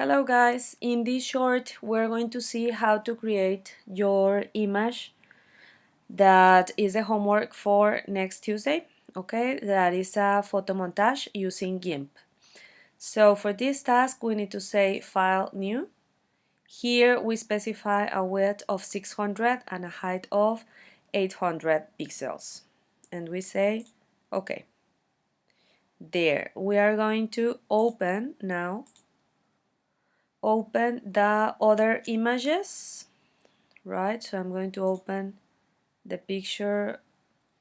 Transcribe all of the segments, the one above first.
Hello guys, in this short we're going to see how to create your image. That is the homework for next Tuesday, okay? That is a photo montage using GIMP. So for this task we need to say File, New. Here we specify a width of 600 and a height of 800 pixels. And we say okay. There, we are going to open the other images, right? So I'm going to open the picture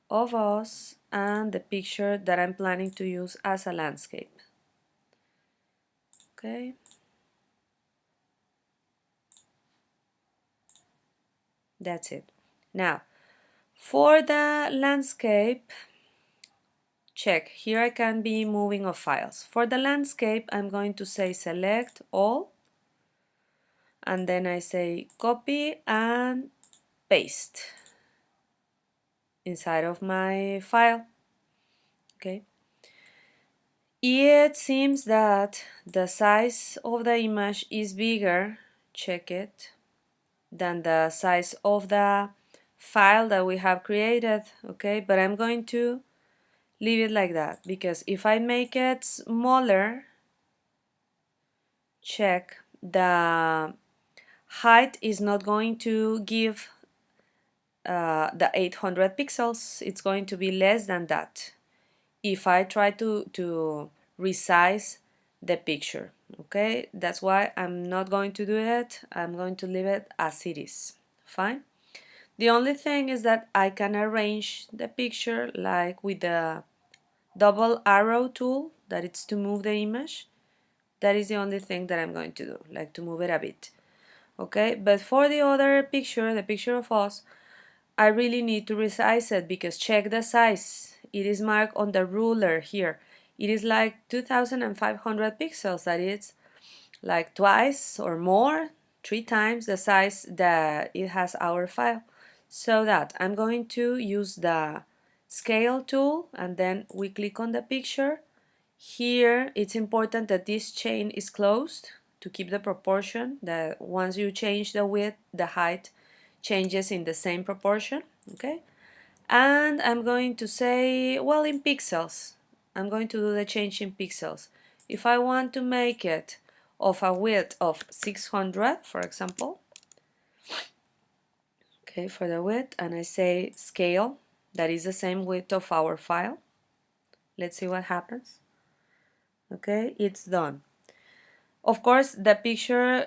of us and the picture that I'm planning to use as a landscape. Okay. That's it. Now, for the landscape, check. Here I can be moving of files. For the landscape, I'm going to say select all, and then I say copy and paste inside of my file. Okay. It seems that the size of the image is bigger, check it, than the size of the file that we have created, okay? But I'm going to leave it like that because if I make it smaller, check, the height is not going to give the 800 pixels, it's going to be less than that if I try to resize the picture. Okay, that's why I'm not going to do it. I'm going to leave it as it is. Fine. The only thing is that I can arrange the picture like with the double arrow tool, that it's to move the image. That is the only thing that I'm going to do, like to move it a bit. Okay, but for the other picture, the picture of us, I really need to resize it because check the size. It is marked on the ruler here. It is like 2500 pixels. That is like twice or more, 3 times the size that it has our file. So that I'm going to use the scale tool and then we click on the picture. Here it's important that this chain is closed to keep the proportion, that once you change the width, the height changes in the same proportion, okay? And I'm going to say, well, in pixels. I'm going to do the change in pixels. If I want to make it of a width of 600, for example, okay, for the width, and I say scale, that is the same width of our file. Let's see what happens. Okay, it's done. Of course, the picture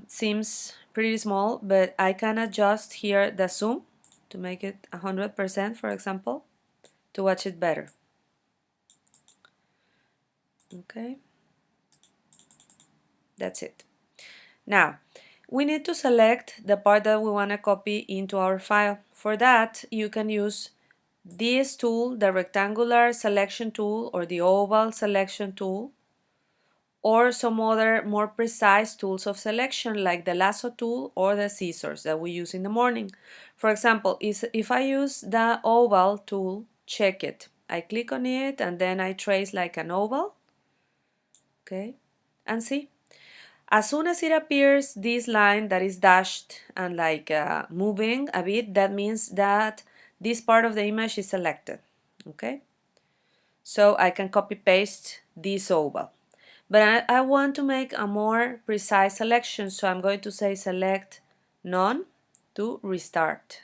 seems pretty small, but I can adjust here the zoom to make it 100%, for example, to watch it better. Okay, that's it. Now, we need to select the part that we want to copy into our file. For that, you can use this tool, the rectangular selection tool or the oval selection tool, or some other more precise tools of selection like the lasso tool or the scissors that we use in the morning. For example, if I use the oval tool, check it. I click on it and then I trace like an oval, okay, and see. As soon as it appears this line that is dashed and like moving a bit, that means that this part of the image is selected, okay? So I can copy paste this oval. But I want to make a more precise selection, so I'm going to say select none to restart.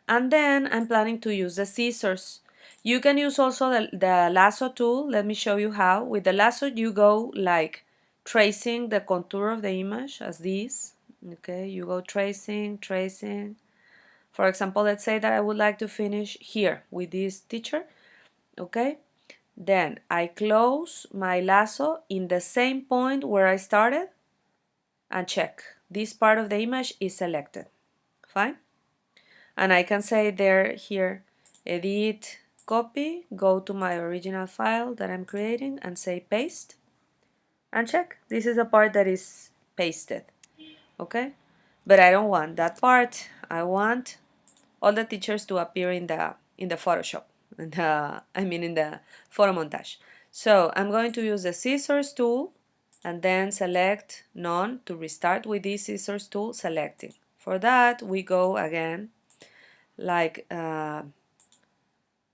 And then I'm planning to use the scissors. You can use also the lasso tool. Let me show you how. With the lasso you go like tracing the contour of the image as this. Okay, you go tracing, tracing. For example, let's say that I would like to finish here with this teacher. Okay, then I close my lasso in the same point where I started and check. This part of the image is selected. Fine? And I can say there here, edit, copy, go to my original file that I'm creating and say paste and check. This is the part that is pasted. Okay? But I don't want that part. I want all the teachers to appear in the Photoshop. In the Photomontage. So I'm going to use the scissors tool and then select none to restart with this scissors tool selecting. For that we go again like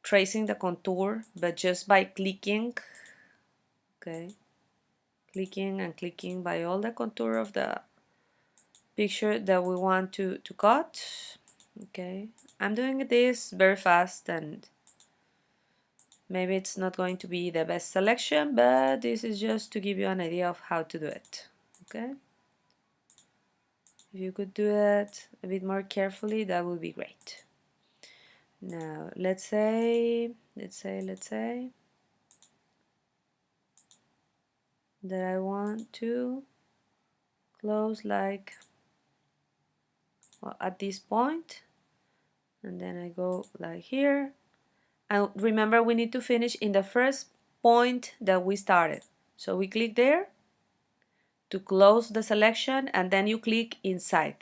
tracing the contour, but just by clicking, okay, clicking and clicking by all the contour of the picture that we want to cut. Okay, I'm doing this very fast and maybe it's not going to be the best selection, but this is just to give you an idea of how to do it. Okay, if you could do it a bit more carefully, that would be great. Now let's say that I want to close like, well, at this point, and then I go like here. And remember, we need to finish in the first point that we started. So we click there to close the selection, and then you click inside.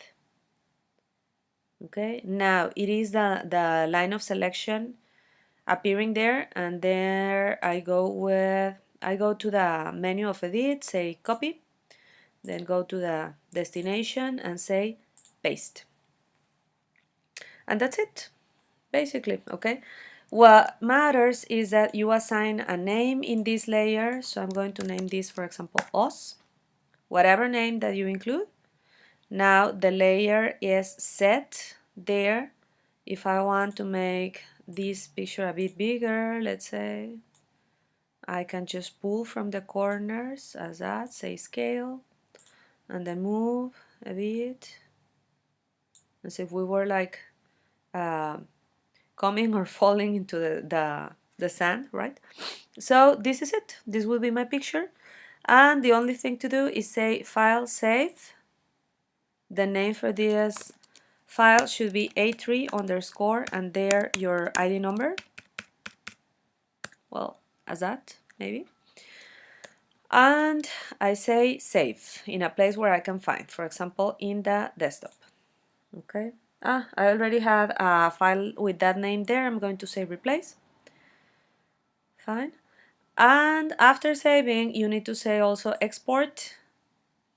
Okay, now it is the line of selection appearing there, and there I go to the menu of edit, say copy, then go to the destination and say paste. And that's it, basically. Okay, what matters is that you assign a name in this layer. So I'm going to name this, for example, os, whatever name that you include. Now the layer is set there. If I want to make this picture a bit bigger, let's say, I can just pull from the corners as that, say scale, and then move a bit as if we were like coming or falling into the sand, right? So this is it. This will be my picture. And the only thing to do is say file save. The name for this file should be A3 underscore and there your ID number. Well, as that, maybe. And I say save in a place where I can find, for example, in the desktop. Okay. I already have a file with that name there. I'm going to say replace. Fine. And after saving, you need to say also export.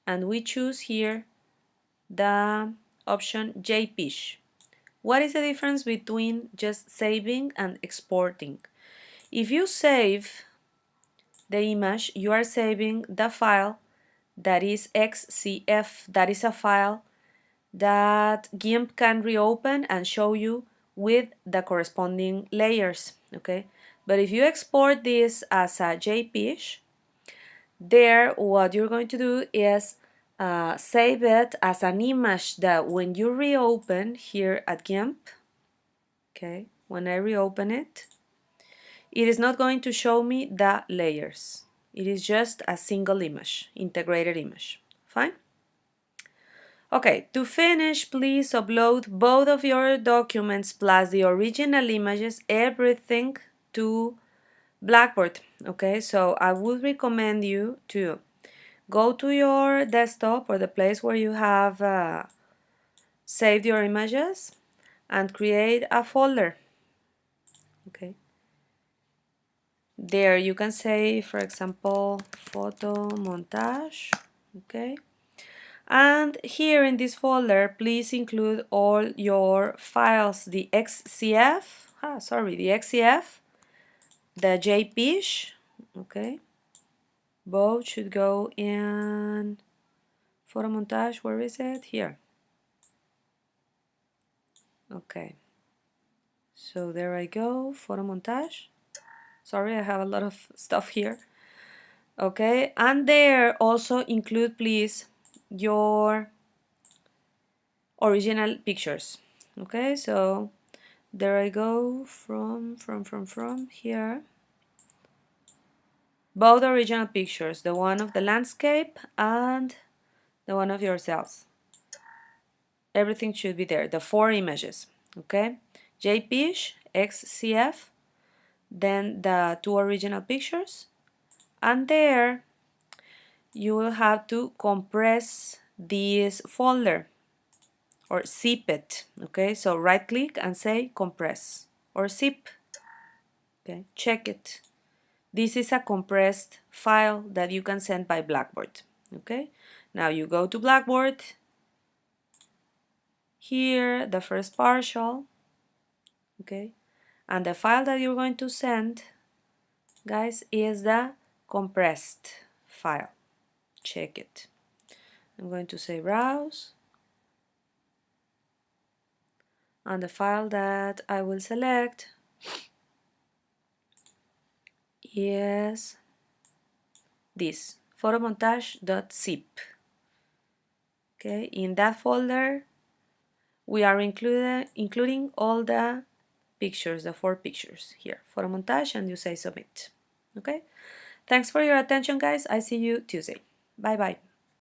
And we choose here the option JPEG. What is the difference between just saving and exporting? If you save the image, you are saving the file that is XCF. That is a file that GIMP can reopen and show you with the corresponding layers. Okay, but if you export this as a JPEG, there what you're going to do is save it as an image that when you reopen here at GIMP, okay, when I reopen it, it is not going to show me the layers. It is just a single image, integrated image. Fine? Okay, to finish, please upload both of your documents plus the original images, everything to Blackboard. Okay, so I would recommend you to go to your desktop or the place where you have saved your images and create a folder. Okay, there you can say, for example, Photomontage. Okay, and here in this folder, please include all your files, the XCF, the JPEG, okay, both should go in Photomontage. Where is it? Here. Okay, so there I go, Photomontage. Sorry, I have a lot of stuff here. Okay, and there also include, please, your original pictures. Okay, so there I go from here. Both original pictures, the one of the landscape and the one of yourselves. Everything should be there, the 4 images. Okay, JPEG, XCF, then the 2 original pictures, and there you will have to compress this folder or zip it. Okay, so right click and say compress or zip. Okay, check it. This is a compressed file that you can send by Blackboard. Okay, now you go to Blackboard, here the first partial, okay, and the file that you're going to send, guys, is the compressed file. Check it. I'm going to say browse, and the file that I will select is this photomontage.zip. Okay, in that folder we are including all the pictures, the 4 pictures here, Photomontage, and you say submit. Okay, thanks for your attention, guys. I see you Tuesday. Bye bye.